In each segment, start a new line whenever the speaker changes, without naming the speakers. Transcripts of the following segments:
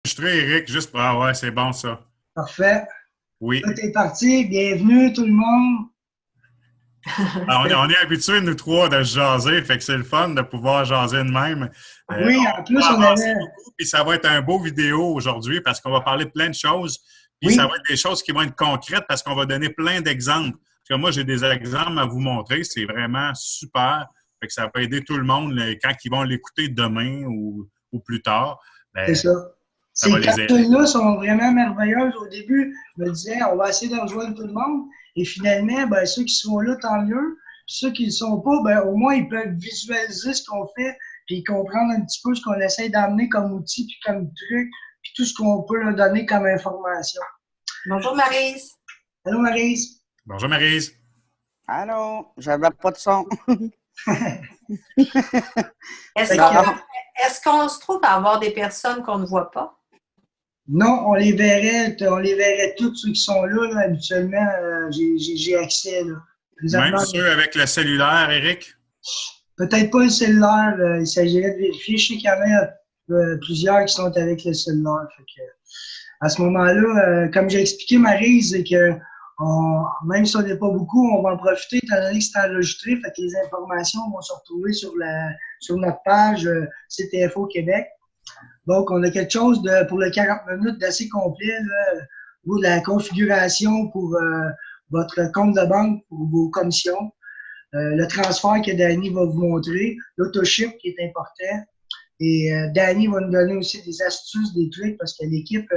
enregistrer, Eric, juste pour... Ah ouais, c'est bon ça.
Parfait.
Oui.
Tout est parti. Bienvenue tout le monde.
Alors, on est habitués, nous trois, de se jaser, fait que c'est le fun de pouvoir jaser de même.
Oui, en
On
plus,
va
on
avancer
avait.
beaucoup, puis ça va être un beau vidéo aujourd'hui parce qu'on va parler de plein de choses, puis ça va
Oui,
être des choses qui vont être concrètes parce qu'on va donner plein d'exemples. Parce que moi, j'ai des exemples à vous montrer, c'est vraiment super. Fait que ça va aider tout le monde quand ils vont l'écouter demain ou plus tard.
c'est
Ben,
ça.
ça
Ces
va les aider.
capsules-là sont vraiment merveilleuses. Au début, je me disais, on va essayer de rejoindre tout le monde. Et finalement, ben, ceux qui sont là, tant mieux. Ceux qui ne le sont pas, ben, au moins, ils peuvent visualiser ce qu'on fait, puis comprendre un petit peu ce qu'on essaie d'amener comme outil, puis comme truc, puis tout ce qu'on peut leur donner comme information.
Bonjour Maryse.
Allô, Maryse?
Bonjour Maryse.
Allô, j'avais pas de son.
Est-ce qu'on se trouve à avoir des personnes qu'on ne voit pas?
Non, on les verrait tous ceux qui sont là, habituellement, j'ai accès, là.
Même
Présentement,
ceux avec le cellulaire, Eric?
peut-être pas le cellulaire, il s'agirait de vérifier. Je sais qu'il y en a plusieurs qui sont avec le cellulaire. Fait que, à ce moment-là, comme j'ai expliqué, Maryse, c'est que même si on n'est pas beaucoup, on va en profiter étant donné que c'est enregistré. Fait que les informations vont se retrouver sur notre page CTFO Québec. Donc, on a quelque chose pour le 40 minutes d'assez complet là, au niveau de la configuration pour votre compte de banque, pour vos commissions. Le transfert que Danny va vous montrer, l'autoship qui est important. Et Danny va nous donner aussi des astuces, des trucs, parce que l'équipe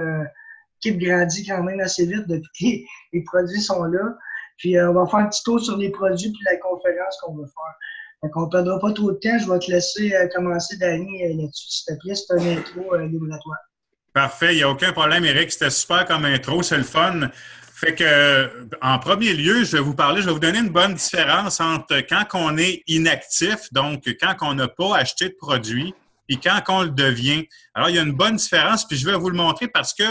grandit quand même assez vite depuis que les produits sont là. Puis on va faire un petit tour sur les produits puis la conférence qu'on va faire. Donc on ne perdra pas trop de temps. Je vais te laisser commencer, Danny, là-dessus, s'il te plaît. C'est un intro libre à toi.
Parfait, il n'y a aucun problème, Eric. C'était super comme intro, c'est le fun. Fait que, en premier lieu, je vais vous donner une bonne différence entre quand on est inactif, donc quand on n'a pas acheté de produit, et quand on le devient. Alors, il y a une bonne différence, puis je vais vous le montrer parce que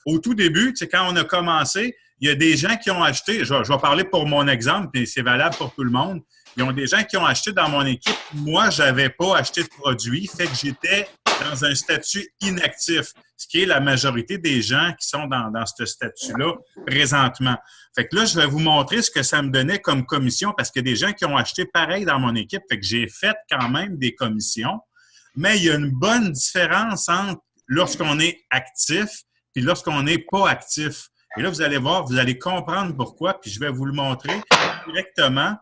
au tout début, quand on a commencé, il y a des gens qui ont acheté, je vais parler pour mon exemple, puis c'est valable pour tout le monde. Il y a des gens qui ont acheté dans mon équipe. Moi, je n'avais pas acheté de produit, fait que j'étais dans un statut inactif, ce qui est la majorité des gens qui sont dans ce statut-là présentement. Fait que là, je vais vous montrer ce que ça me donnait comme commission parce qu'il y a des gens qui ont acheté pareil dans mon équipe. Fait que j'ai fait quand même des commissions, mais il y a une bonne différence entre lorsqu'on est actif et lorsqu'on n'est pas actif. Et là, vous allez voir, vous allez comprendre pourquoi, puis je vais vous le montrer directement.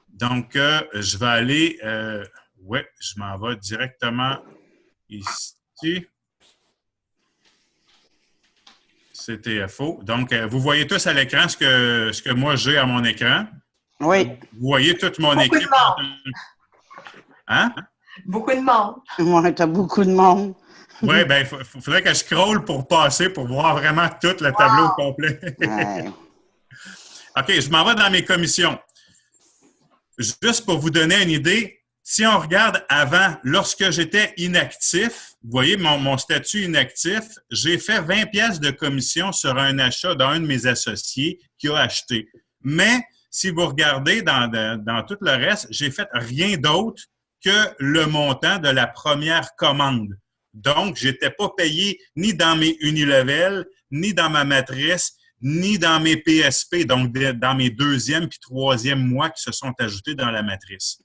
Donc, je vais aller... oui, je m'en vais directement ici. CTFO. Donc, vous voyez tous à l'écran ce que moi j'ai à mon écran.
Oui.
Vous voyez toute mon
Beaucoup
équipe.
de monde.
Hein?
Beaucoup de monde.
Ouais, t'as beaucoup de monde.
Oui, bien, il faudrait que je scrolle pour passer pour voir vraiment tout le tableau complet.
Ouais.
OK, je m'en vais dans mes commissions. Juste pour vous donner une idée, si on regarde avant, lorsque j'étais inactif, vous voyez mon statut inactif, j'ai fait 20 pièces de commission sur un achat d'un de mes associés qui a acheté. Mais si vous regardez dans tout le reste, j'ai fait rien d'autre que le montant de la première commande. Donc, je n'étais pas payé ni dans mes unilevel, ni dans ma matrice, ni dans mes PSP, donc dans mes deuxième puis troisième mois qui se sont ajoutés dans la matrice.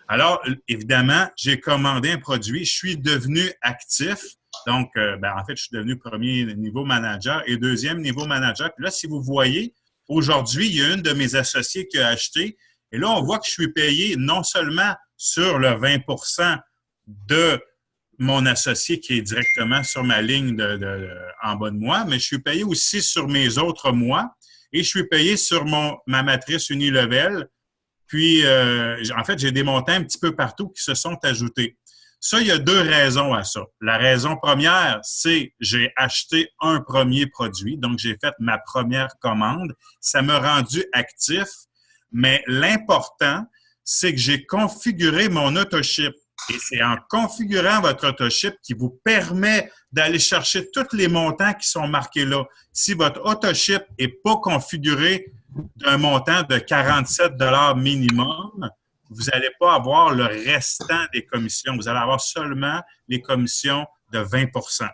Alors, évidemment, j'ai commandé un produit, je suis devenu actif. Donc, en fait, je suis devenu premier niveau manager et deuxième niveau manager. Puis là, si vous voyez, aujourd'hui, il y a une de mes associés qui a acheté. Et là, on voit que je suis payé non seulement sur le 20 de mon associé qui est directement sur ma ligne en bas de moi, mais je suis payé aussi sur mes autres mois et je suis payé sur ma matrice unilevel. Puis, en fait, j'ai des montants un petit peu partout qui se sont ajoutés. Ça, il y a deux raisons à ça. La raison première, c'est j'ai acheté un premier produit, donc j'ai fait ma première commande. Ça m'a rendu actif, mais l'important, c'est que j'ai configuré mon autoship. Et c'est en configurant votre autoship qui vous permet d'aller chercher tous les montants qui sont marqués là. Si votre autoship n'est pas configuré d'un montant de 47 $ minimum, vous n'allez pas avoir le restant des commissions. Vous allez avoir seulement les commissions de 20 %.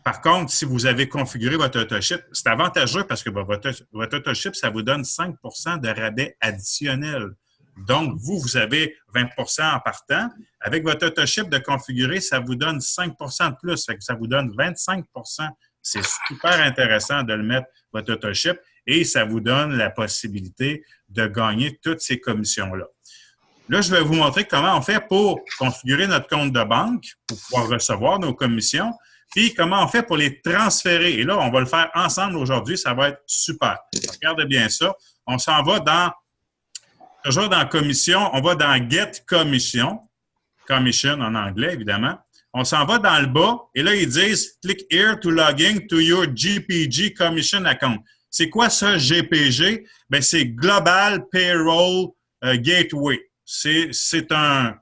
Par contre, si vous avez configuré votre AutoShip, c'est avantageux parce que votre AutoShip, ça vous donne 5 de rabais additionnel. Donc, vous avez 20 en partant. Avec votre AutoShip de configurer, ça vous donne 5 de plus. Fait que ça vous donne 25 C'est super intéressant de le mettre, votre AutoShip, et ça vous donne la possibilité de gagner toutes ces commissions-là. Là, je vais vous montrer comment on fait pour configurer notre compte de banque pour pouvoir recevoir nos commissions, puis comment on fait pour les transférer. Et là, on va le faire ensemble aujourd'hui. Ça va être super. Regardez bien ça. On s'en va toujours dans commission, on va dans Get Commission. Commission en anglais, évidemment. On s'en va dans le bas et là, ils disent « Click here to log in to your GPG Commission account ». C'est quoi ça, GPG? Bien, c'est Global Payroll Gateway. C'est un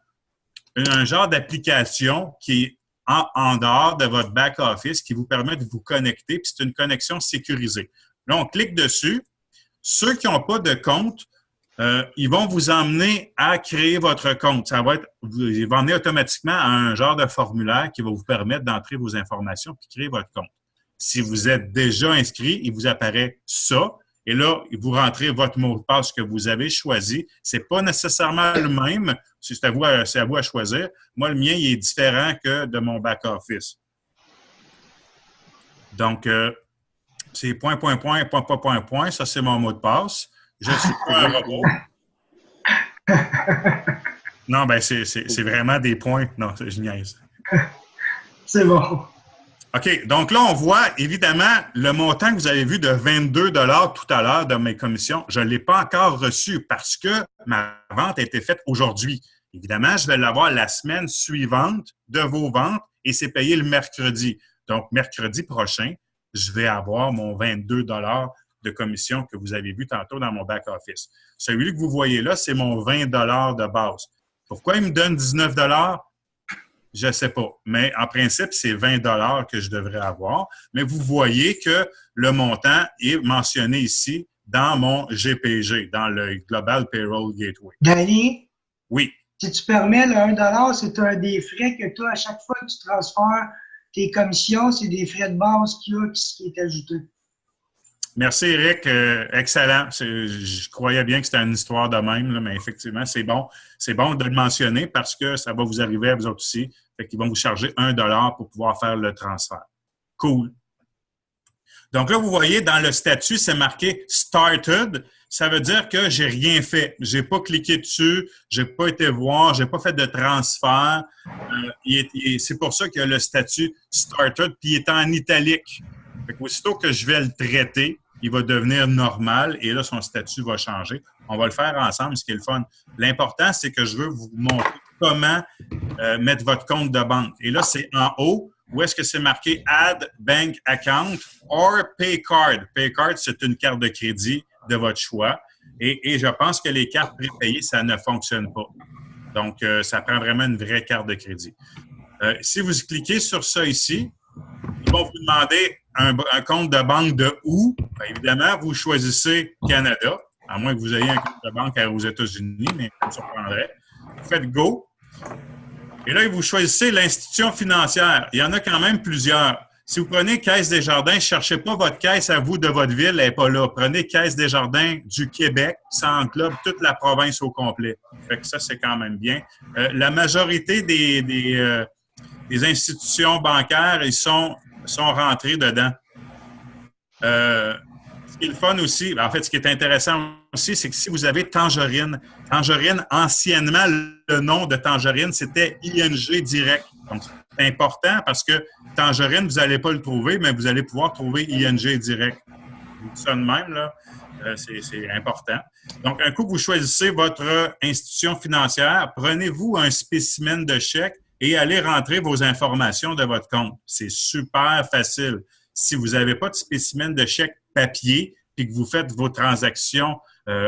genre d'application qui est en dehors de votre back-office qui vous permet de vous connecter, puis c'est une connexion sécurisée. Là, on clique dessus. Ceux qui n'ont pas de compte, ils vont vous emmener à créer votre compte. Ils vont emmener automatiquement à un genre de formulaire qui va vous permettre d'entrer vos informations puis créer votre compte. Si vous êtes déjà inscrit, il vous apparaît ça. Et là, vous rentrez votre mot de passe que vous avez choisi. Ce n'est pas nécessairement le même. C'est à vous à choisir. Moi, le mien, il est différent que de mon back-office. Donc, c'est point. Ça, c'est mon mot de passe. Je ne suis pas un robot. Non, ben c'est vraiment des points. Non, je niaise.
C'est bon.
OK. Donc là, on voit évidemment le montant que vous avez vu de 22 $ tout à l'heure de mes commissions. Je ne l'ai pas encore reçu parce que ma vente a été faite aujourd'hui. Évidemment, je vais l'avoir la semaine suivante de vos ventes et c'est payé le mercredi. Donc, mercredi prochain, je vais avoir mon 22 $ de commission que vous avez vu tantôt dans mon back-office. Celui que vous voyez là, c'est mon 20 $ de base. Pourquoi il me donne 19 $? Je ne sais pas. Mais en principe, c'est 20 $ que je devrais avoir. Mais vous voyez que le montant est mentionné ici dans mon GPG, dans le Global Payroll Gateway.
Danny?
Oui.
Si tu permets, le 1 $, c'est un des frais que tu as à chaque fois que tu transfères tes commissions. C'est des frais de base qui est ajouté.
Merci, Eric. Excellent. Je croyais bien que c'était une histoire de même, là, mais effectivement, c'est bon. C'est bon de le mentionner parce que ça va vous arriver à vous autres aussi. Fait qu'ils vont vous charger 1 $ pour pouvoir faire le transfert. Cool. Donc là, vous voyez, dans le statut, c'est marqué « Started ». Ça veut dire que j'ai rien fait. J'ai pas cliqué dessus, j'ai pas été voir, j'ai pas fait de transfert. C'est pour ça qu'il y a le statut « Started », puis il est en italique. Fait qu'aussitôt que je vais le traiter, il va devenir normal et là, son statut va changer. On va le faire ensemble, ce qui est le fun. L'important, c'est que je veux vous montrer comment mettre votre compte de banque. Et là, c'est en haut, où est-ce que c'est marqué « Add Bank Account » or « Pay Card ». Pay Card, c'est une carte de crédit de votre choix. Et je pense que les cartes prépayées, ça ne fonctionne pas. Donc, ça prend vraiment une vraie carte de crédit. Si vous cliquez sur ça ici, ils vont vous demander un compte de banque de où? Bien, évidemment, vous choisissez Canada, à moins que vous ayez un compte de banque aux États-Unis, mais ça me surprendrait. Vous faites Go. Et là, vous choisissez l'institution financière. Il y en a quand même plusieurs. Si vous prenez Caisse Desjardins, ne cherchez pas votre caisse à vous de votre ville, elle n'est pas là. Prenez Caisse Desjardins du Québec, ça englobe toute la province au complet. Fait que ça, c'est quand même bien. La majorité des institutions bancaires, ils sont rentrés dedans. Ce qui est le fun aussi, en fait, ce qui est intéressant aussi, c'est que si vous avez Tangerine, anciennement, le nom de Tangerine, c'était ING Direct. Donc, c'est important parce que Tangerine, vous n'allez pas le trouver, mais vous allez pouvoir trouver ING Direct. Je vous dis ça de même, là. C'est important. Donc, un coup que vous choisissez votre institution financière, prenez-vous un spécimen de chèque et allez rentrer vos informations de votre compte. C'est super facile. Si vous n'avez pas de spécimen de chèque papier puis que vous faites vos transactions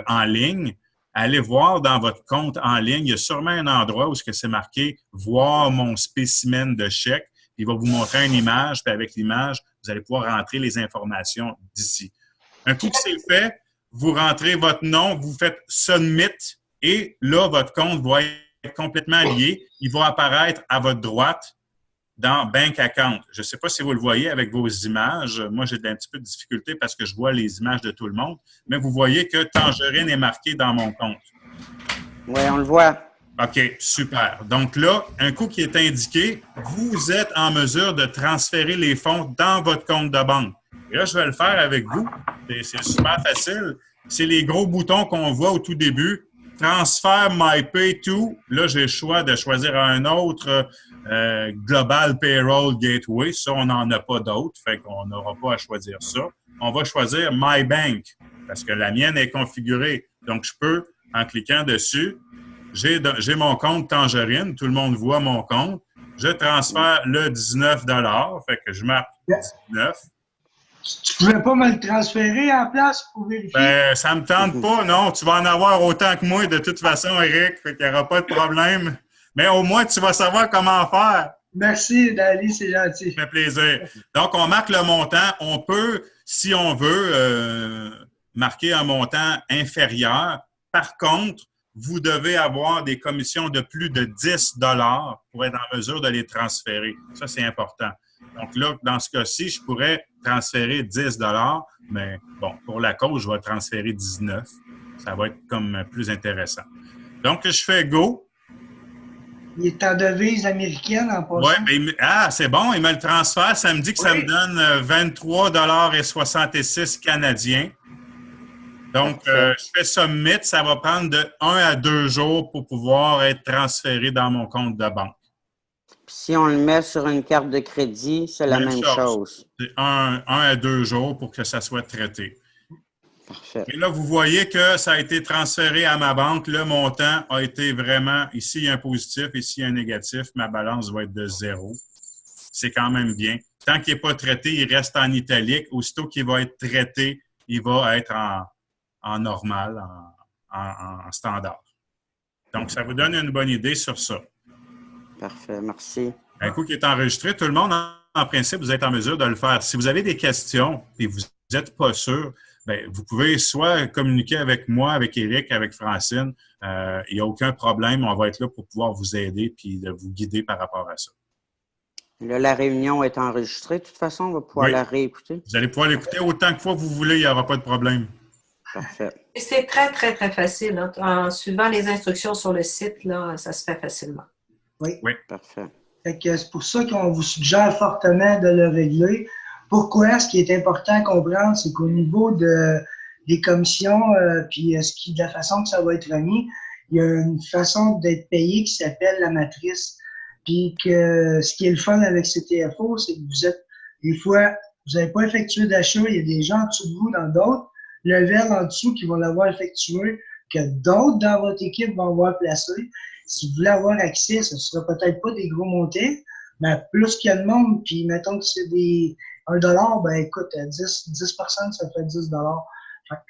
en ligne, allez voir dans votre compte en ligne. Il y a sûrement un endroit où c'est marqué « Voir mon spécimen de chèque ». Il va vous montrer une image, puis avec l'image, vous allez pouvoir rentrer les informations d'ici. Un coup que c'est fait, vous rentrez votre nom, vous faites « Submit » et là, votre compte va être complètement lié. Il va apparaître à votre droite dans Bank Account. Je ne sais pas si vous le voyez avec vos images. Moi, j'ai un petit peu de difficulté parce que je vois les images de tout le monde. Mais vous voyez que Tangerine est marqué dans mon compte.
Oui, on le voit.
OK, super. Donc là, un coup qui est indiqué, vous êtes en mesure de transférer les fonds dans votre compte de banque. Et là, je vais le faire avec vous. C'est super facile. C'est les gros boutons qu'on voit au tout début. Transfert My Pay to. Là, j'ai le choix de choisir un autre Global Payroll Gateway. Ça, on n'en a pas d'autres. Fait qu'on n'aura pas à choisir ça. On va choisir My Bank parce que la mienne est configurée. Donc, je peux, en cliquant dessus, j'ai mon compte Tangerine. Tout le monde voit mon compte. Je transfère le 19 $. Fait que je marque 19.
Tu ne pouvais pas me le transférer en place pour vérifier?
Ben, ça me tente pas, non. Tu vas en avoir autant que moi de toute façon, Eric. Fait qu'il n'y aura pas de problème. Mais au moins, tu vas savoir comment faire.
Merci, Dali, c'est gentil.
Ça fait plaisir. Donc, on marque le montant. On peut, si on veut, marquer un montant inférieur. Par contre, vous devez avoir des commissions de plus de 10 $ pour être en mesure de les transférer. Ça, c'est important. Donc là, dans ce cas-ci, je pourrais transférer 10 $, mais bon, pour la cause, je vais transférer 19. Ça va être comme plus intéressant. Donc, je fais Go.
Il est en devise américaine en passant.
Oui, mais c'est bon, il me le transfère. Ça me dit que ça me donne 23,66 $ canadiens. Donc, je fais Submit. Ça va prendre de 1 à 2 jours pour pouvoir être transféré dans mon compte de banque.
Si on le met sur une carte de crédit, c'est la même chose.
C'est 1 à 2 jours pour que ça soit traité.
Parfait.
Et là, vous voyez que ça a été transféré à ma banque. Le montant a été vraiment... Ici, il y a un positif, ici, il y a un négatif. Ma balance va être de 0. C'est quand même bien. Tant qu'il n'est pas traité, il reste en italique. Aussitôt qu'il va être traité, il va être en normal, en standard. Donc, ça vous donne une bonne idée sur ça.
Parfait, merci.
Un coup qui est enregistré, tout le monde, en principe, vous êtes en mesure de le faire. Si vous avez des questions et vous n'êtes pas sûr, bien, vous pouvez soit communiquer avec moi, avec Éric, avec Francine. Il n'y a aucun problème. On va être là pour pouvoir vous aider et de vous guider par rapport à ça.
Là, la réunion est enregistrée. De toute façon, on va pouvoir la réécouter.
Vous allez pouvoir l'écouter autant de fois que vous voulez. Il n'y aura pas de problème.
Parfait.
C'est très, très, très facile. Hein. En suivant les instructions sur le site, là, ça se fait facilement.
Oui.
Parfait.
Fait que c'est pour ça qu'on vous suggère fortement de le régler. Pourquoi? Ce qui est important à comprendre, c'est qu'au niveau des commissions, puis de la façon que ça va être remis, il y a une façon d'être payé qui s'appelle la matrice. Puis que ce qui est le fun avec CTFO, c'est que vous êtes, des fois, vous n'avez pas effectué d'achat, il y a des gens en dessous de vous dans d'autres levels en dessous qui vont l'avoir effectué, que d'autres dans votre équipe vont avoir placé. Si vous voulez avoir accès, ce ne sera peut-être pas des gros montants, mais plus qu'il y a de monde, puis mettons que c'est des $1, ben écoute, 10%, ça fait 10 $.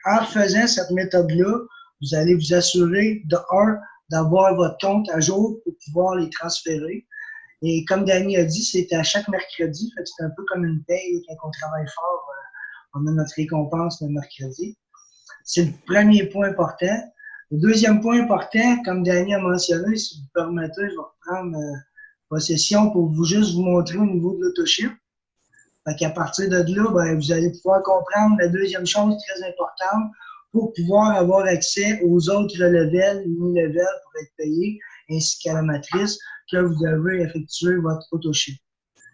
En faisant cette méthode-là, vous allez vous assurer, de un, d'avoir votre compte à jour pour pouvoir les transférer. Et comme Danny a dit, c'est à chaque mercredi, fait que c'est un peu comme une paye, quand on travaille fort, on a notre récompense le mercredi. C'est le premier point important. Le deuxième point important, comme Danny a mentionné, si vous permettez, je vais reprendre possession pour juste vous montrer au niveau de l'autoship. Fait qu'à partir de là, ben, vous allez pouvoir comprendre la deuxième chose très importante pour pouvoir avoir accès aux autres levels, mini-levels pour être payé, ainsi qu'à la matrice que vous devez effectuer votre autoship.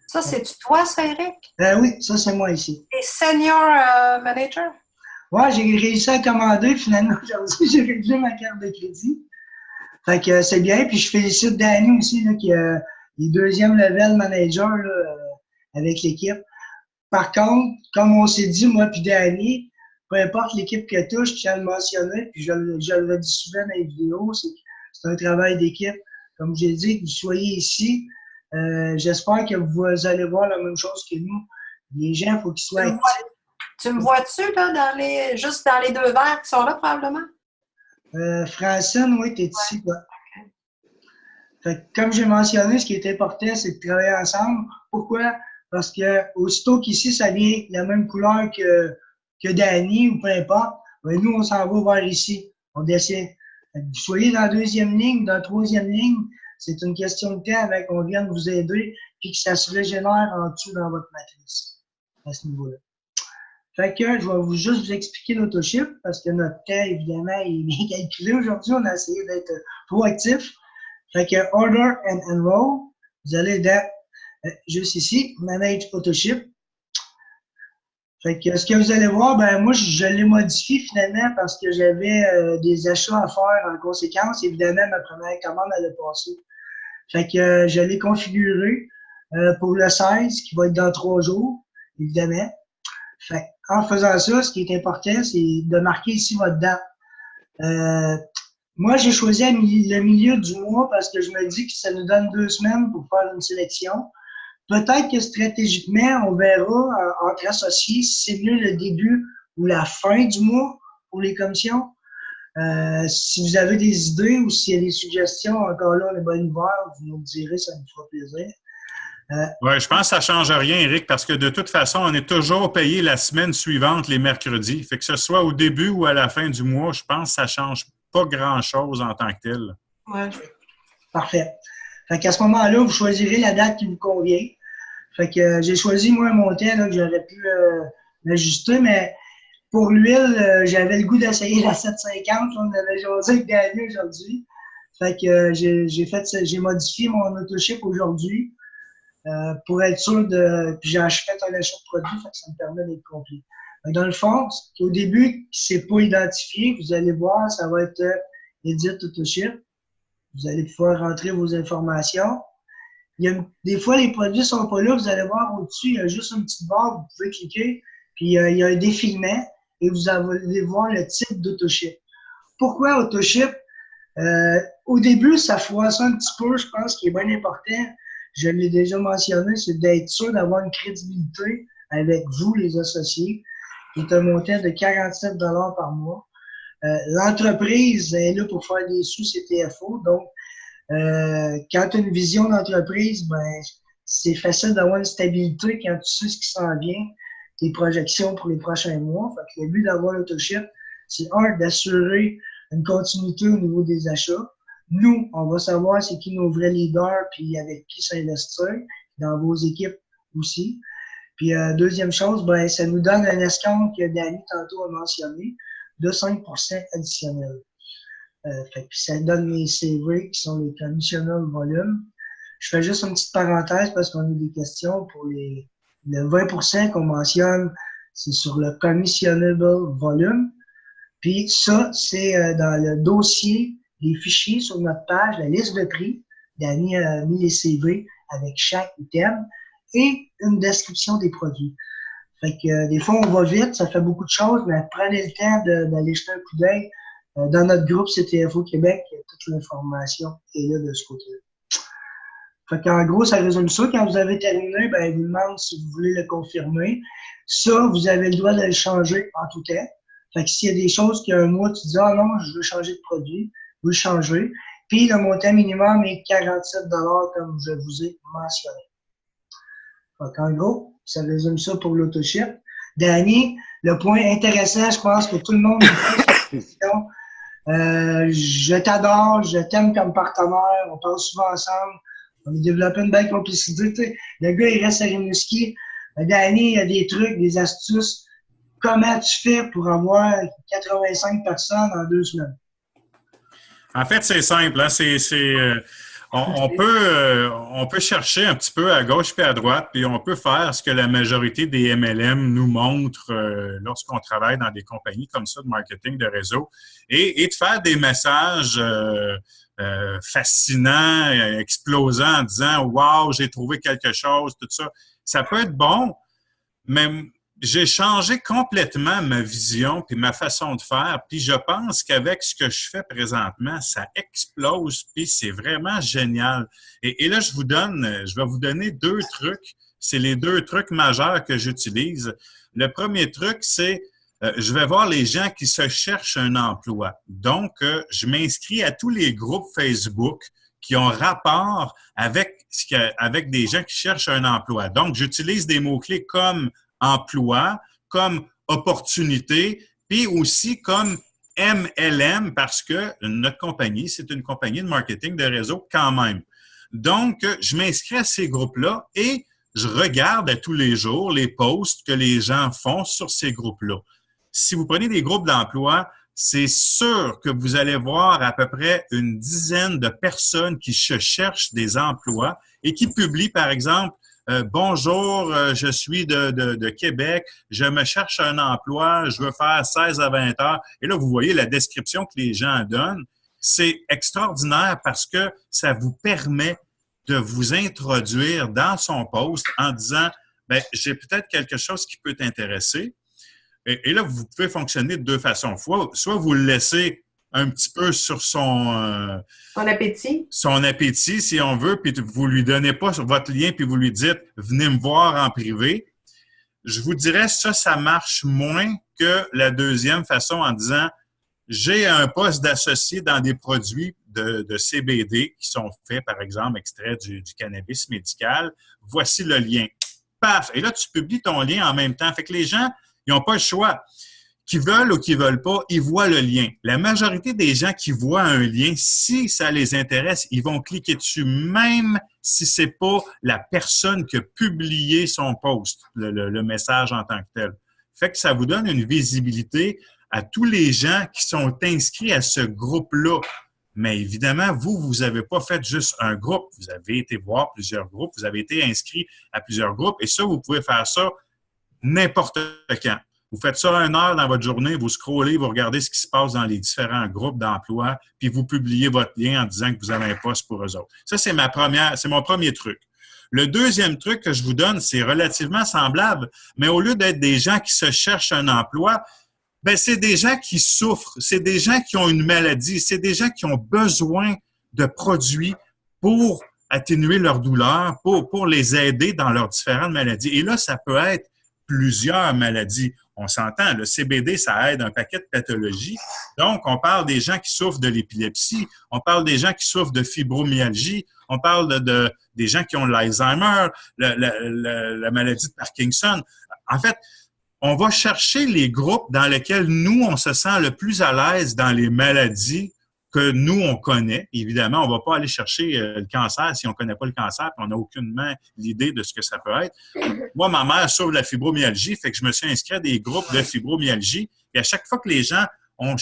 Ça, c'est-tu toi, ça, Eric?
Oui, ça, c'est moi ici.
Et Senior Manager?
Oui, j'ai réussi à commander. Finalement, aujourd'hui, j'ai réglé ma carte de crédit. Fait que c'est bien. Puis je félicite Danny aussi, là, qui est deuxième level manager là, avec l'équipe. Par contre, comme on s'est dit, moi puis Danny, peu importe l'équipe que tu je tiens à le mentionner, puis je le dis souvent dans les vidéos, c'est un travail d'équipe. Comme j'ai dit, que vous soyez ici, j'espère que vous allez voir la même chose que nous. Les gens, il faut qu'ils soient actifs.
Tu me vois-tu, là, juste dans les deux verres qui sont là, probablement?
Francine, oui, tu es ici, toi. Fait que, comme j'ai mentionné, ce qui est important, c'est de travailler ensemble. Pourquoi? Parce que aussitôt qu'ici, ça vient la même couleur que Danny ou peu importe, ben nous, on s'en va vers ici. On décide. Vous soyez dans la deuxième ligne, dans la troisième ligne, c'est une question de temps avant qu'on vienne vous aider puis que ça se régénère en dessous dans votre matrice à ce niveau-là. Fait que je vais juste vous expliquer l'autoship parce que notre temps, évidemment, est bien calculé aujourd'hui. On a essayé d'être proactif. Fait que Order and Enroll, vous allez dans, juste ici, Manage Autoship. Fait que ce que vous allez voir, ben moi, je l'ai modifié finalement parce que j'avais des achats à faire en conséquence. Évidemment, ma première commande allait passer. Fait que je l'ai configuré pour le 16, qui va être dans 3 jours, évidemment. Fait en faisant ça, ce qui est important, c'est de marquer ici votre date. Moi, j'ai choisi le milieu du mois parce que je me dis que ça nous donne 2 semaines pour faire une sélection. Peut-être que stratégiquement, on verra entre associés si c'est mieux le début ou la fin du mois pour les commissions. Si vous avez des idées ou s'il y a des suggestions, encore là, on est bien ouvert, vous nous direz, ça nous fera plaisir.
Oui, je pense que ça ne change rien, Éric, parce que de toute façon, on est toujours payé la semaine suivante, les mercredis. Fait que ce soit au début ou à la fin du mois, je pense que ça ne change pas grand-chose en tant que tel.
Ouais. Parfait. Fait qu'à ce moment-là, vous choisirez la date qui vous convient. Fait que j'ai choisi, moi, un montant là, que j'aurais pu l'ajuster, mais pour l'huile, j'avais le goût d'essayer la 750. On avait jasé avec Daniel aujourd'hui. Fait que j'ai modifié mon autoship aujourd'hui pour être sûr de. Puis j'ai fait un achat de produit, fait que ça me permet d'être complet. Dans le fond, au début, c'est pas identifié. Vous allez voir, ça va être Edit Autoship. Vous allez pouvoir rentrer vos informations. Des fois, les produits sont pas là. Vous allez voir au-dessus, il y a juste une petite barre. Vous pouvez cliquer. Puis il y a un défilement et vous allez voir le type d'Autoship. Pourquoi Autoship? Au début, ça froisse un petit peu, je pense, qui est bien important. Je l'ai déjà mentionné, c'est d'être sûr d'avoir une crédibilité avec vous, les associés, qui est un montant de 47 $ par mois. L'entreprise est là pour faire des sous CTFO. Donc, quand tu as une vision d'entreprise, ben, c'est facile d'avoir une stabilité quand tu sais ce qui s'en vient, tes projections pour les prochains mois. Fait que le but d'avoir l'Autoship, c'est d'assurer une continuité au niveau des achats. Nous, on va savoir c'est qui nos vrais leaders puis avec qui s'investir, dans vos équipes aussi. Puis deuxième chose, ben, ça nous donne un escompte que Danny tantôt a mentionné de 5 % additionnel. Fait que ça donne les CV qui sont les commissionnels volume. Je fais juste une petite parenthèse parce qu'on a des questions pour le 20 % qu'on mentionne, c'est sur le commissionnable volume. Puis ça, c'est dans le dossier des fichiers sur notre page, la liste de prix. Danny a mis les CV avec chaque item et une description des produits. Fait que des fois, on va vite, ça fait beaucoup de choses, mais prenez le temps d'aller jeter un coup d'œil. Dans notre groupe CTFO Québec, toute l'information est là de ce côté-là. Fait qu'en gros, ça résume ça. Quand vous avez terminé, ben, il vous demande si vous voulez le confirmer. Ça, vous avez le droit de le changer en tout temps. Fait que s'il y a des choses qu'il y a un mois, tu dis « Ah non, je veux changer de produit », vous le changez. Puis le montant minimum est 47 $ comme je vous ai mentionné. Fait qu'en gros, ça résume ça pour l'Autoship. Danny, le point intéressant, je pense que tout le monde je t'adore, je t'aime comme partenaire, on parle souvent ensemble, on a développé une belle complicité. T'sais. Le gars, il reste à Rimouski. Danny, il y a des trucs, des astuces. Comment tu fais pour avoir 85 personnes en 2 semaines?
En fait, c'est simple. Hein? On peut chercher un petit peu à gauche et à droite, puis on peut faire ce que la majorité des MLM nous montrent lorsqu'on travaille dans des compagnies comme ça de marketing de réseau, et de faire des messages fascinants, explosants, en disant « Wow, j'ai trouvé quelque chose », tout ça. Ça peut être bon, mais j'ai changé complètement ma vision puis ma façon de faire. Puis je pense qu'avec ce que je fais présentement, ça explose puis c'est vraiment génial. Et là, je vais vous donner 2 trucs. C'est les 2 trucs majeurs que j'utilise. Le premier truc, c'est je vais voir les gens qui se cherchent un emploi. Donc, je m'inscris à tous les groupes Facebook qui ont rapport avec des gens qui cherchent un emploi. Donc, j'utilise des mots-clés comme emploi, comme opportunité, puis aussi comme MLM parce que notre compagnie, c'est une compagnie de marketing de réseau quand même. Donc, je m'inscris à ces groupes-là et je regarde à tous les jours les posts que les gens font sur ces groupes-là. Si vous prenez des groupes d'emploi, c'est sûr que vous allez voir à peu près une dizaine de personnes qui se cherchent des emplois et qui publient, par exemple, bonjour, je suis de Québec, je me cherche un emploi, je veux faire 16 à 20 heures. Et là, vous voyez la description que les gens donnent. C'est extraordinaire parce que ça vous permet de vous introduire dans son poste en disant, ben, j'ai peut-être quelque chose qui peut t'intéresser. Et là, vous pouvez fonctionner de deux façons. Soit vous le laissez un petit peu sur son appétit, si on veut, puis vous lui donnez pas votre lien, puis vous lui dites « Venez me voir en privé ». Je vous dirais ça marche moins que la deuxième façon en disant « J'ai un poste d'associé dans des produits de CBD qui sont faits, par exemple, extraits du cannabis médical. Voici le lien. » Paf! Et là, tu publies ton lien en même temps. Fait que les gens, ils n'ont pas le choix. Qu'ils veulent ou qu'ils ne veulent pas, ils voient le lien. La majorité des gens qui voient un lien, si ça les intéresse, ils vont cliquer dessus, même si ce n'est pas la personne qui a publié son post, le message en tant que tel. Fait que ça vous donne une visibilité à tous les gens qui sont inscrits à ce groupe-là. Mais évidemment, vous n'avez pas fait juste un groupe. Vous avez été voir plusieurs groupes, vous avez été inscrit à plusieurs groupes. Et ça, vous pouvez faire ça n'importe quand. Vous faites ça 1 heure dans votre journée, vous scrollez, vous regardez ce qui se passe dans les différents groupes d'emploi, puis vous publiez votre lien en disant que vous avez un poste pour eux autres. Ça, c'est mon premier truc. Le deuxième truc que je vous donne, c'est relativement semblable, mais au lieu d'être des gens qui se cherchent un emploi, ben c'est des gens qui souffrent, c'est des gens qui ont une maladie, c'est des gens qui ont besoin de produits pour atténuer leur douleur, pour les aider dans leurs différentes maladies. Et là, ça peut être plusieurs maladies. On s'entend, le CBD, ça aide un paquet de pathologies. Donc, on parle des gens qui souffrent de l'épilepsie, on parle des gens qui souffrent de fibromyalgie, on parle des gens qui ont l'Alzheimer, la maladie de Parkinson. En fait, on va chercher les groupes dans lesquels nous, on se sent le plus à l'aise dans les maladies que nous, on connaît. Évidemment, on ne va pas aller chercher le cancer si on ne connaît pas le cancer et on n'a aucunement l'idée de ce que ça peut être. Moi, ma mère souffre de la fibromyalgie, fait que je me suis inscrit à des groupes de fibromyalgie. Et à chaque fois que les gens, on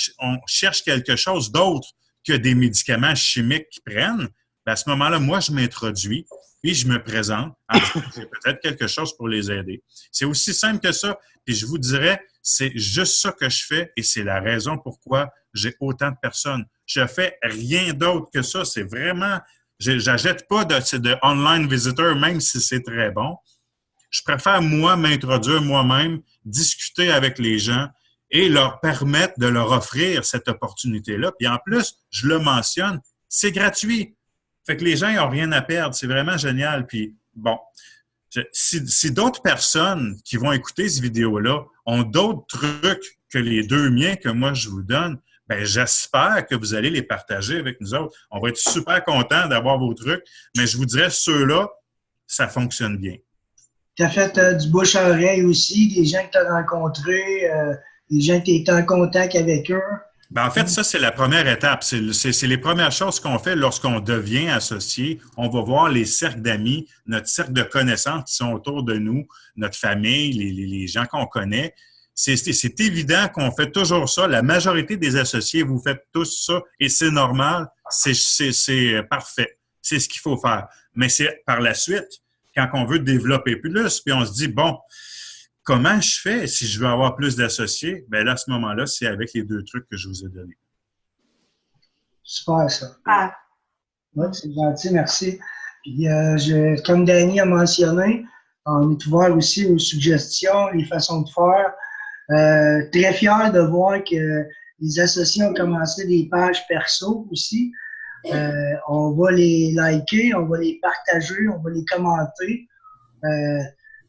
cherche quelque chose d'autre que des médicaments chimiques qu'ils prennent, bien à ce moment-là, moi, je m'introduis et je me présente en disant que j'ai peut-être quelque chose pour les aider. C'est aussi simple que ça. Puis je vous dirais, c'est juste ça que je fais et c'est la raison pourquoi j'ai autant de personnes. Je fais rien d'autre que ça. C'est vraiment, j'achète pas de online visitor, même si c'est très bon. Je préfère, moi, m'introduire moi-même, discuter avec les gens et leur permettre de leur offrir cette opportunité-là. Puis en plus, je le mentionne, c'est gratuit. Fait que les gens n'ont rien à perdre. C'est vraiment génial. Puis bon, si d'autres personnes qui vont écouter cette vidéo-là ont d'autres trucs que les deux miens que moi je vous donne, ben j'espère que vous allez les partager avec nous autres. On va être super contents d'avoir vos trucs, mais je vous dirais, ceux-là, ça fonctionne bien.
Tu as fait du bouche à oreille aussi, des gens que tu as rencontrés, des gens qui étaient en contact avec eux.
Ben en fait, ça, c'est la première étape. C'est les premières choses qu'on fait lorsqu'on devient associé. On va voir les cercles d'amis, notre cercle de connaissances qui sont autour de nous, notre famille, les gens qu'on connaît. C'est évident qu'on fait toujours ça. La majorité des associés, vous faites tous ça et c'est normal. C'est parfait. C'est ce qu'il faut faire. Mais c'est par la suite, quand on veut développer plus, puis on se dit, bon, comment je fais si je veux avoir plus d'associés? Bien là, à ce moment-là, c'est avec les deux trucs que je vous ai donnés.
Super, ça. Oui, c'est gentil, merci. Puis, comme Danny a mentionné, on est ouvert aussi aux suggestions, les façons de faire. Très fier de voir que les associés ont commencé des pages perso aussi. On va les liker, on va les partager, on va les commenter.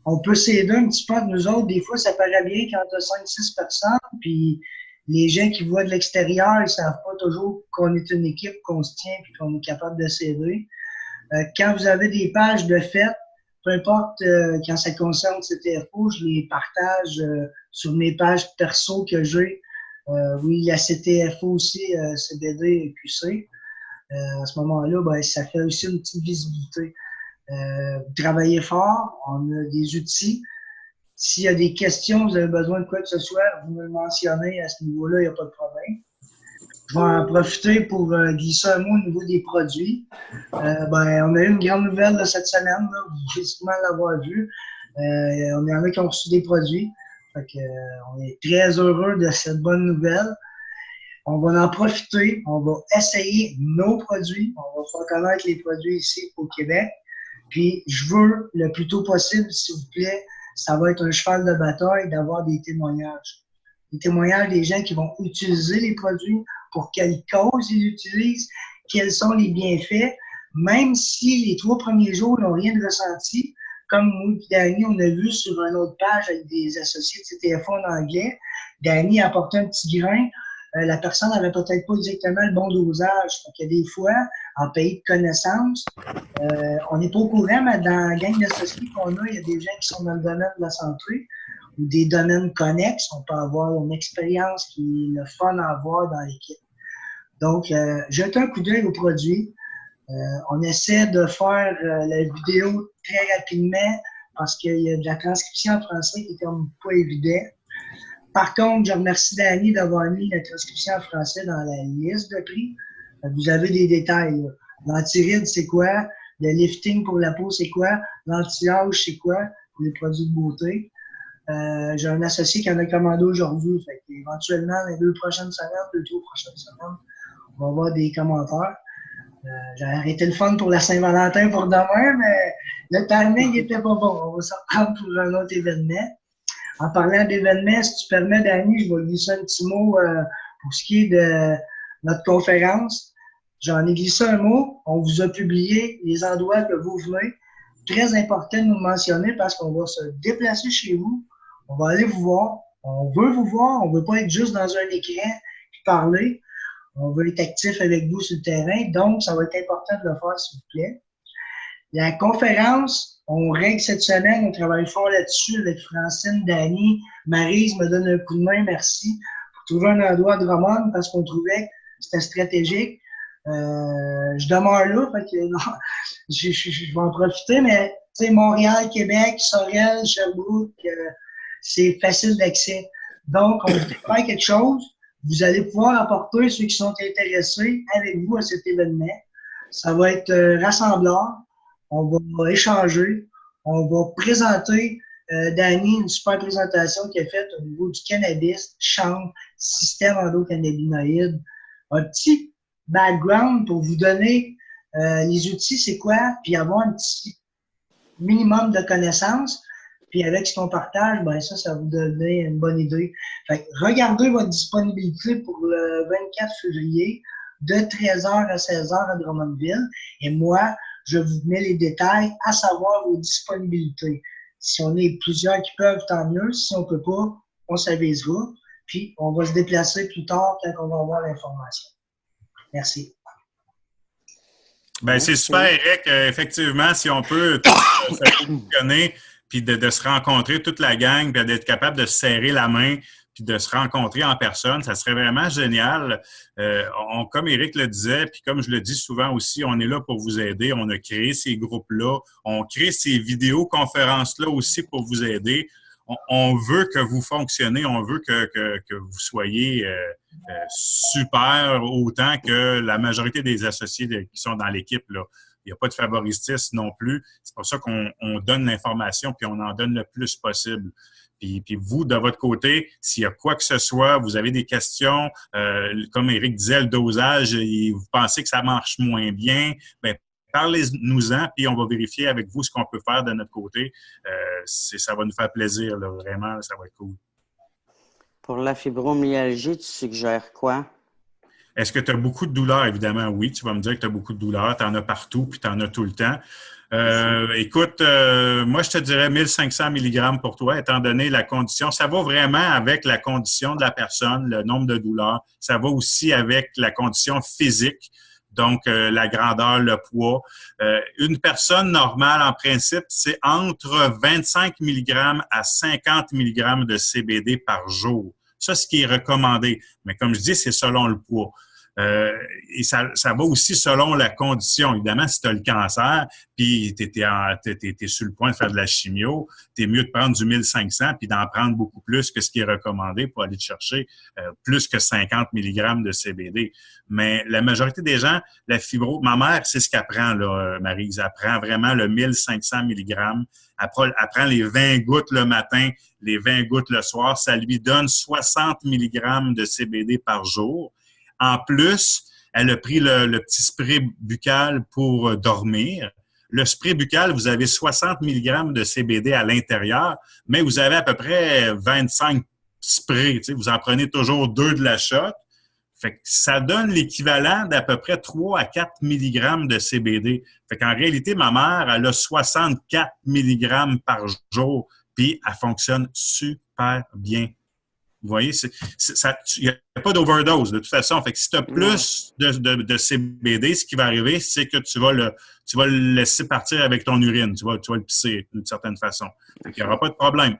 On peut s'aider un petit peu de nous autres. Des fois, ça paraît bien quand tu as 5-6 personnes, puis les gens qui voient de l'extérieur, ils ne savent pas toujours qu'on est une équipe, qu'on se tient et qu'on est capable de s'aider. Quand vous avez des pages de fête, peu importe quand ça concerne CTFO, je les partage sur mes pages perso que j'ai. Oui, il y a CTFO aussi, CBD et QC. À ce moment-là, ben, ça fait aussi une petite visibilité. Vous travaillez fort, on a des outils. S'il y a des questions, vous avez besoin de quoi que ce soit, vous me le mentionnez à ce niveau-là, il n'y a pas de problème. Je vais en profiter pour glisser un mot au niveau des produits. Ben, on a eu une grande nouvelle là, cette semaine, là, vous devez sûrement l'avoir vu. On y en a qui ont reçu des produits. Fait que, on est très heureux de cette bonne nouvelle. On va en profiter, on va essayer nos produits, on va faire connaître les produits ici au Québec. Puis je veux le plus tôt possible, s'il vous plaît, ça va être un cheval de bataille d'avoir des témoignages. Des témoignages des gens qui vont utiliser les produits, pour quelle cause ils l'utilisent, quels sont les bienfaits, même si les 3 premiers jours n'ont rien de ressenti, comme nous et Danny, on a vu sur une autre page avec des associés de CTFA en anglais, Danny a apporté un petit grain, la personne n'avait peut-être pas exactement le bon dosage. Donc, il y a des fois, en pays de connaissance, on n'est pas au courant, mais dans la gang d'associés qu'on a, il y a des gens qui sont dans le domaine de la santé ou des domaines connexes. On peut avoir une expérience qui est le fun à avoir dans l'équipe. Donc, jetez un coup d'œil aux produits. On essaie de faire la vidéo très rapidement parce qu'il y a de la transcription en français qui est comme pas évident. Par contre, je remercie Danny d'avoir mis la transcription en français dans la liste de prix. Vous avez des détails. L'anti-ride, c'est quoi? Le lifting pour la peau, c'est quoi? L'anti-âge, c'est quoi? Pour les produits de beauté. J'ai un associé qui en a commandé aujourd'hui. Fait éventuellement, les 2 prochaines semaines, 2-3 prochaines semaines, on va avoir des commentaires. J'ai arrêté le fun pour la Saint-Valentin pour demain, mais le timing n'était pas bon. On va s'en prendre pour un autre événement. En parlant d'événements, si tu permets, Danny, je vais glisser un petit mot pour ce qui est de notre conférence. J'en ai glissé un mot. On vous a publié les endroits que vous venez. Très important de nous mentionner parce qu'on va se déplacer chez vous. On va aller vous voir. On veut vous voir. On ne veut pas être juste dans un écran et parler. On veut être actif avec vous sur le terrain. Donc, ça va être important de le faire, s'il vous plaît. La conférence, on règle cette semaine, on travaille fort là-dessus avec Francine, Danny, Maryse me donne un coup de main, merci, pour trouver un endroit à Drummond parce qu'on trouvait que c'était stratégique. Je demeure là, fait que non, je vais en profiter, mais tu sais, Montréal, Québec, Sorel, Sherbrooke, c'est facile d'accès. Donc, on vous fait quelque chose, vous allez pouvoir apporter ceux qui sont intéressés avec vous à cet événement. Ça va être rassembleur. On va échanger, on va présenter, Danny, une super présentation qu'il a faite au niveau du cannabis, chambre, système endocannabinoïde. Un petit background pour vous donner les outils, c'est quoi, puis avoir un petit minimum de connaissances. Puis avec ce qu'on partage, ben ça vous donne une bonne idée. Fait que regardez votre disponibilité pour le 24 février de 13h à 16h à Drummondville. Et moi, je vous mets les détails, à savoir vos disponibilités. Si on est plusieurs qui peuvent, tant mieux. Si on ne peut pas, on s'avisera. Puis, on va se déplacer plus tard quand on va avoir l'information. Merci.
Bien, c'est super, Eric. Effectivement, si on peut se positionner puis de se rencontrer toute la gang, puis d'être capable de se serrer la main, puis de se rencontrer en personne, ça serait vraiment génial. Comme Éric le disait, puis comme je le dis souvent aussi, on est là pour vous aider. On a créé ces groupes-là. On crée ces vidéoconférences-là aussi pour vous aider. On veut que vous fonctionnez. On veut que vous soyez super autant que la majorité des associés qui sont dans l'équipe, là. Il n'y a pas de favoritisme non plus. C'est pour ça qu'on donne l'information puis on en donne le plus possible. Puis vous, de votre côté, s'il y a quoi que ce soit, vous avez des questions, comme Éric disait, le dosage, et vous pensez que ça marche moins bien, bien, parlez-nous-en, puis on va vérifier avec vous ce qu'on peut faire de notre côté. Ça va nous faire plaisir, là, vraiment, ça va être cool.
Pour la fibromyalgie, tu suggères quoi?
Est-ce que tu as beaucoup de douleurs? Évidemment, oui. Tu vas me dire que tu as beaucoup de douleurs. Tu en as partout, puis tu en as tout le temps. Écoute, moi, je te dirais 1500 mg pour toi, étant donné la condition. Ça va vraiment avec la condition de la personne, le nombre de douleurs. Ça va aussi avec la condition physique, donc la grandeur, le poids. Une personne normale, en principe, c'est entre 25 mg à 50 mg de CBD par jour. Ça, c'est ce qui est recommandé. Mais comme je dis, c'est selon le poids. Et ça va aussi selon la condition. Évidemment, si tu as le cancer, puis tu es sur le point de faire de la chimio, tu es mieux de prendre du 1500 puis d'en prendre beaucoup plus que ce qui est recommandé pour aller te chercher plus que 50 mg de CBD. Mais la majorité des gens, la fibro... Ma mère, c'est ce qu'elle prend, là, Maryse. Elle prend vraiment le 1500 mg. Elle prend les 20 gouttes le matin, les 20 gouttes le soir. Ça lui donne 60 mg de CBD par jour. En plus, elle a pris le petit spray buccal pour dormir. Le spray buccal, vous avez 60 mg de CBD à l'intérieur, mais vous avez à peu près 25 sprays. Vous en prenez toujours 2 de la shot. Fait que ça donne l'équivalent d'à peu près 3 à 4 mg de CBD. Fait qu'en réalité, ma mère, elle a 64 mg par jour, puis elle fonctionne super bien. Vous voyez, il n'y a pas d'overdose de toute façon. Fait que si tu as plus de CBD, ce qui va arriver, c'est que tu vas le laisser partir avec ton urine. Tu vas le pisser d'une certaine façon. Fait qu'il n'y aura pas de problème.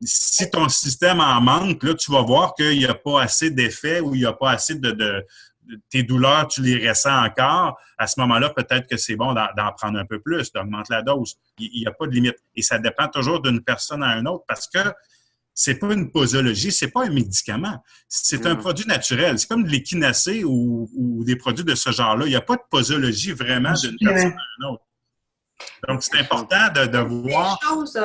Si ton système en manque, là, tu vas voir qu'il n'y a pas assez d'effet ou il n'y a pas assez de tes douleurs, tu les ressens encore. À ce moment-là, peut-être que c'est bon d'en prendre un peu plus, d'augmenter la dose. Il n'y a pas de limite. Et ça dépend toujours d'une personne à une autre parce que c'est pas une posologie, c'est pas un médicament. C'est un produit naturel. C'est comme de l'échinacée ou des produits de ce genre-là. Il n'y a pas de posologie vraiment d'une personne à une autre. Donc, c'est important de voir.
Des choses,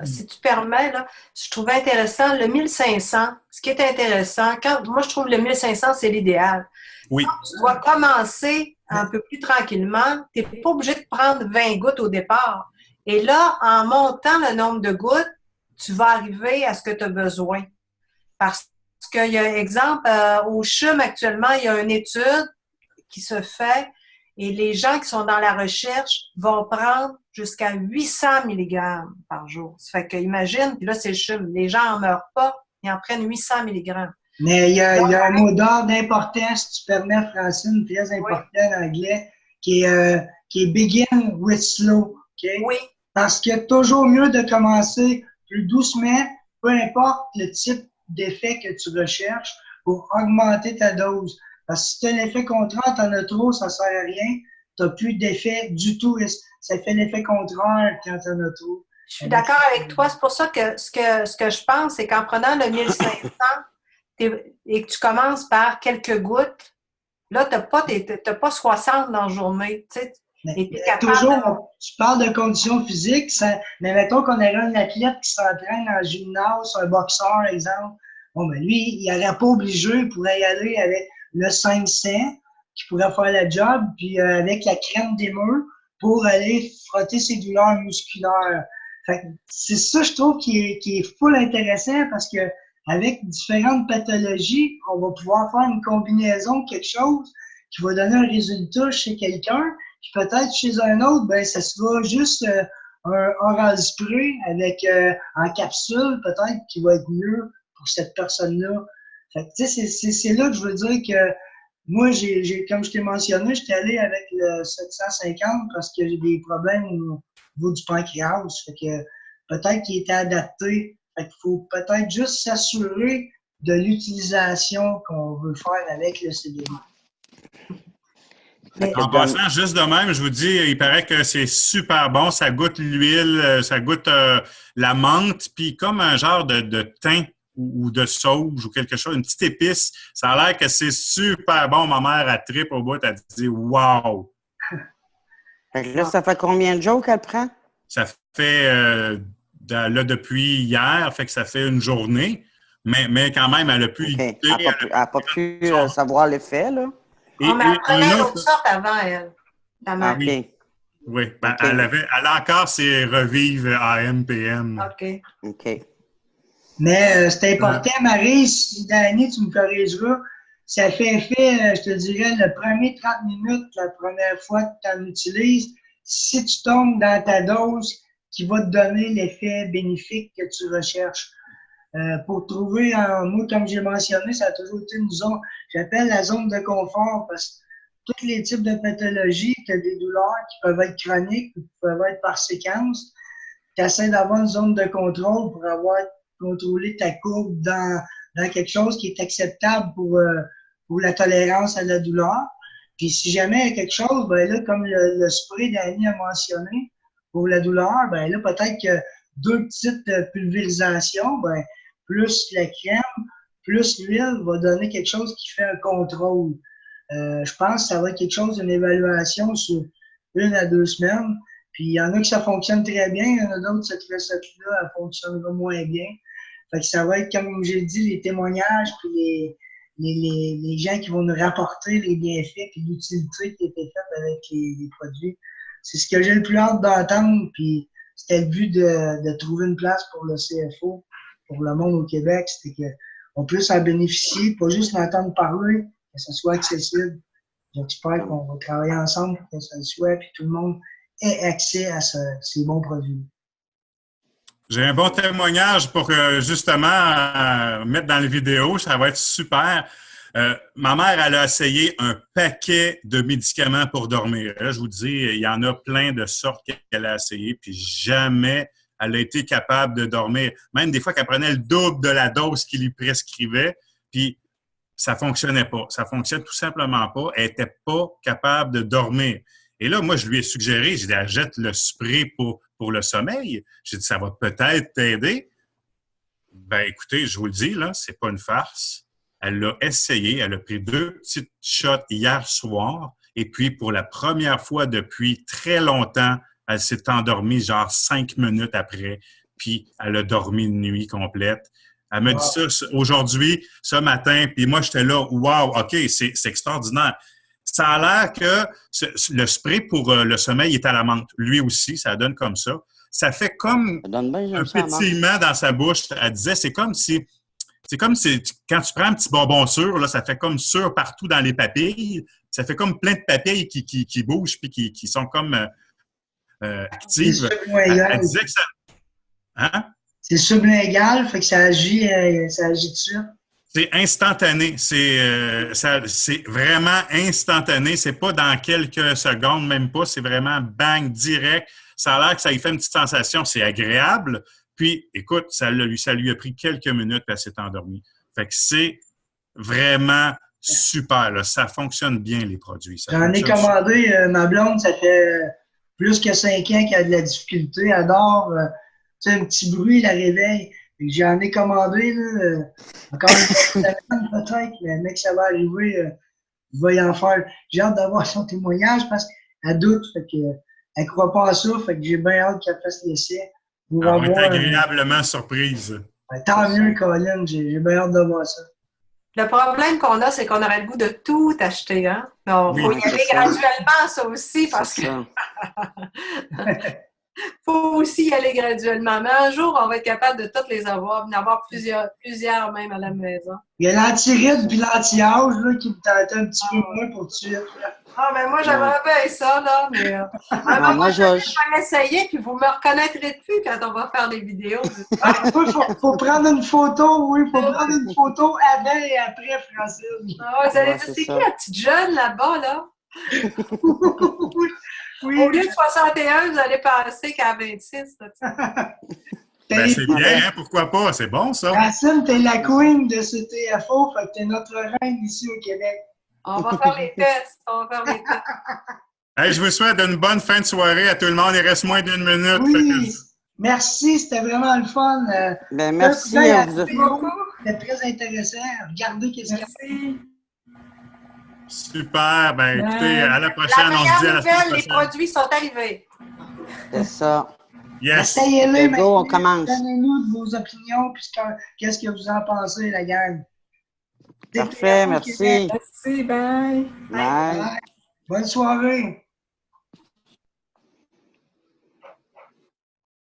si tu permets, là, je trouvais intéressant le 1500. Ce qui est intéressant, moi, je trouve le 1500, c'est l'idéal.
Oui.
Quand tu dois commencer un peu plus tranquillement, tu n'es pas obligé de prendre 20 gouttes au départ. Et là, en montant le nombre de gouttes, tu vas arriver à ce que tu as besoin. Parce qu'il y a, exemple, au CHUM actuellement, il y a une étude qui se fait et les gens qui sont dans la recherche vont prendre jusqu'à 800 mg par jour. Ça fait que, imagine, puis là, c'est le CHUM. Les gens n'en meurent pas, ils en prennent 800 mg.
Mais il y a un mot d'ordre important, si tu permets, Francine, très important en anglais, qui est begin with slow. Okay?
Oui.
Parce que toujours mieux de commencer plus doucement, peu importe le type d'effet que tu recherches, pour augmenter ta dose. Parce que si tu as l'effet contraire, tu en as trop, ça ne sert à rien. Tu n'as plus d'effet du tout. Ça fait l'effet contraire quand tu en as trop.
Je suis d'accord avec toi. C'est pour ça que ce que je pense, c'est qu'en prenant le 1500 et que tu commences par quelques gouttes, là, tu n'as pas 60 dans la journée. Tu sais,
mais toujours, tu parles de conditions physiques, mais mettons qu'on aurait un athlète qui s'entraîne en gymnase, un boxeur, exemple. Bon, ben lui, il n'aurait pas obligé, il pourrait y aller avec le 500 qui pourrait faire la job, puis avec la crème d'émeu pour aller frotter ses douleurs musculaires. Fait que c'est ça, je trouve, qui est full intéressant parce que avec différentes pathologies, on va pouvoir faire une combinaison, quelque chose qui va donner un résultat chez quelqu'un, puis peut-être chez un autre, ben ça sera juste un oral spray avec en capsule, peut-être, qui va être mieux pour cette personne-là. Fait que, tu sais, c'est là que je veux dire que moi, comme je t'ai mentionné, j'étais allé avec le 750 parce que j'ai des problèmes au niveau du pancréas. Fait que peut-être qu'il était adapté. Fait qu'il faut peut-être juste s'assurer de l'utilisation qu'on veut faire avec le CBD.
En passant, juste de même, je vous dis, il paraît que c'est super bon. Ça goûte l'huile, ça goûte la menthe, puis comme un genre de thym ou de sauge ou quelque chose, une petite épice. Ça a l'air que c'est super bon. Ma mère, elle tripe au bout, elle dit « Wow! »
Là, ça fait combien de jours qu'elle prend?
Ça fait, là, depuis hier, fait que ça fait une journée, mais quand même, elle a pu y goûter.
Elle n'a pas pu savoir l'effet, là?
Mais elle prenait une autre sorte avant, elle.
Oui, ben, elle a encore ses revives AM, PM.
OK.
Mais c'est important, Marie, si Dani, tu me corrigeras, ça fait effet, je te dirais, le premier 30 minutes, la première fois que tu en utilises, si tu tombes dans ta dose qui va te donner l'effet bénéfique que tu recherches. Pour trouver, moi, comme j'ai mentionné, ça a toujours été une zone, j'appelle la zone de confort parce que tous les types de pathologies, tu as des douleurs qui peuvent être chroniques ou qui peuvent être par séquence. Tu essaies d'avoir une zone de contrôle pour contrôler ta courbe dans quelque chose qui est acceptable pour pour la tolérance à la douleur. Puis si jamais il y a quelque chose, ben là, comme le spray d'Annie a mentionné, pour la douleur, ben là, peut-être que 2 petites pulvérisations, ben, plus la crème, plus l'huile va donner quelque chose qui fait un contrôle. Je pense que ça va être quelque chose d'une évaluation sur 1 à 2 semaines. Puis il y en a que ça fonctionne très bien, il y en a d'autres, cette recette-là, elle fonctionnera moins bien. Fait que ça va être, comme j'ai dit, les témoignages, puis les gens qui vont nous rapporter les bienfaits puis l'utilité qui a été faite avec les produits. C'est ce que j'ai le plus hâte d'entendre, puis c'était le but de trouver une place pour le CFO, pour le monde au Québec, c'était qu'on puisse en bénéficier, pas juste l'entendre parler, que ça soit accessible. J'espère qu'on va travailler ensemble pour que ça le soit, puis tout le monde ait accès à ces bons produits.
J'ai un bon témoignage pour justement mettre dans les vidéos. Ça va être super. Ma mère, elle a essayé un paquet de médicaments pour dormir. Là, je vous dis, il y en a plein de sortes qu'elle a essayé, puis jamais elle a été capable de dormir. Même des fois qu'elle prenait le double de la dose qu'il lui prescrivait, puis ça fonctionnait pas. Ça fonctionne tout simplement pas. Elle était pas capable de dormir. Et là, moi, je lui ai suggéré, j'ai dit, jette le spray pour le sommeil. J'ai dit, ça va peut-être t'aider. Ben, écoutez, je vous le dis, là, c'est pas une farce. Elle l'a essayé. Elle a pris 2 petites shots hier soir. Et puis, pour la première fois depuis très longtemps, elle s'est endormie genre 5 minutes après. Puis, elle a dormi une nuit complète. Elle m'a dit ça aujourd'hui, ce matin. Puis moi, j'étais là, wow, OK, c'est extraordinaire. Ça a l'air que le spray pour le sommeil est à la menthe. Lui aussi, ça donne comme ça. Ça fait comme un pétillement dans sa bouche. Elle disait, c'est comme si quand tu prends un petit bonbon sûr, là, ça fait comme sûr partout dans les papilles. Ça fait comme plein de papilles qui bougent puis qui sont comme actives. Elle disait que ça... Hein?
C'est sublingual, fait que ça agit dessus.
C'est instantané. C'est vraiment instantané. C'est pas dans quelques secondes, même pas. C'est vraiment bang, direct. Ça a l'air que ça lui fait une petite sensation. C'est agréable. Puis, écoute, ça lui a pris quelques minutes, puis elle s'est endormie. Fait que c'est vraiment super, là. Ça fonctionne bien, les produits.
J'en ai commandé, ma blonde, ça fait plus que 5 ans qu'elle a de la difficulté. Elle adore, tu sais, un petit bruit, la réveille. J'en ai commandé, là, encore une semaine peut-être, mais mec, ça va arriver, il va y en faire. J'ai hâte d'avoir son témoignage parce qu'elle doute, fait que, elle croit pas à ça, fait que j'ai bien hâte qu'elle fasse l'essai.
Elle va être agréablement surprise.
Tant mieux, Colin, j'ai bien hâte de voir ça.
Le problème qu'on a, c'est qu'on aurait le goût de tout acheter, hein? Il faut y aller graduellement, ça aussi, parce que... faut aussi y aller graduellement. Mais un jour, on va être capable de toutes les avoir, d'en avoir plusieurs même à la maison.
Il y a l'anti-ride puis l'anti-âge qui me tentait un petit peu moins pour tout de suite.
Ah, ben moi, j'aimerais bien ça, là, mais... moi, je vais l'essayer, puis vous me reconnaîtrez plus quand on va faire des vidéos.
faut prendre une photo, oui, faut prendre une photo avant et après, Francine.
Ah, vous allez dire, c'est qui la petite jeune là-bas, là? Oui. Au lieu de 61, vous allez penser qu'à 26.
Ben, c'est bien, hein? Pourquoi pas? C'est bon, ça.
Racine, t'es la queen de ce TFO, fait que t'es notre reine ici au Québec.
On va faire les tests.
Hey, je vous souhaite une bonne fin de soirée à tout le monde. Il reste moins d'1 minute.
Oui. Merci, c'était vraiment le fun.
Ben, merci à vous.
C'était très intéressant. Regardez qu'est-ce qu'il y a.
Super. Ben, écoutez, à la prochaine. On se dit à la semaine prochaine.
Les produits sont arrivés.
C'est ça.
Yes.
Essayez-les, mais
on commence.
Donnez-nous de vos opinions, puis qu'est-ce que vous en pensez, la gang.
Parfait, merci.
Merci, bye.
Bye.
Bonne soirée.